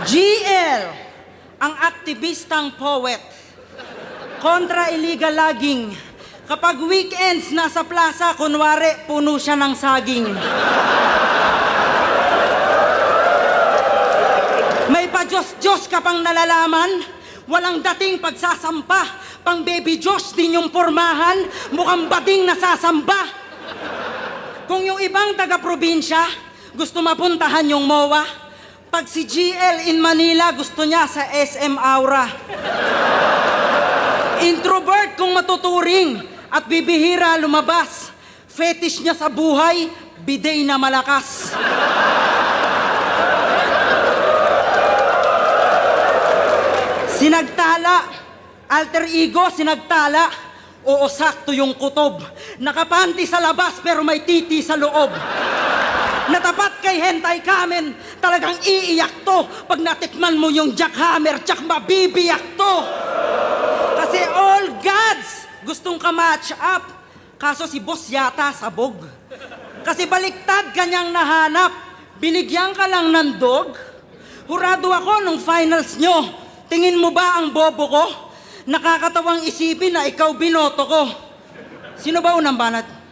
GL, ang aktivistang poet. Kontra illegal logging. Kapag weekends nasa plaza, kunwari puno siya ng saging. May pa-Diyos-Diyos ka pang nalalaman, walang dating pagsasampa, pang baby Diyos din yung pormahan, mukhang bading nasasamba. Kung yung ibang taga-probinsya, gusto mapuntahan yung MOA, pag si GL in Manila, gusto niya sa SM Aura. Introvert kung matuturing at bibihira lumabas, fetish niya sa buhay, bidet na malakas. Sinagtala, alter ego, sinagtala. Oo, sakto yung kutob. Nakapanti sa labas pero may titi sa loob. Natapat kay hentai kamen, talagang iiyak to. Pag natikman mo yung jackhammer, tsak mabibiyak to. Kasi all gods gustong ka-match up. Kaso si boss yata sabog. Kasi baliktad kanyang nahanap. Binigyan ka lang ng dog. Hurado ako nung finals nyo. Tingin mo ba ang bobo ko? Nakakatawang isipin na ikaw binoto ko. Sino ba unang banat?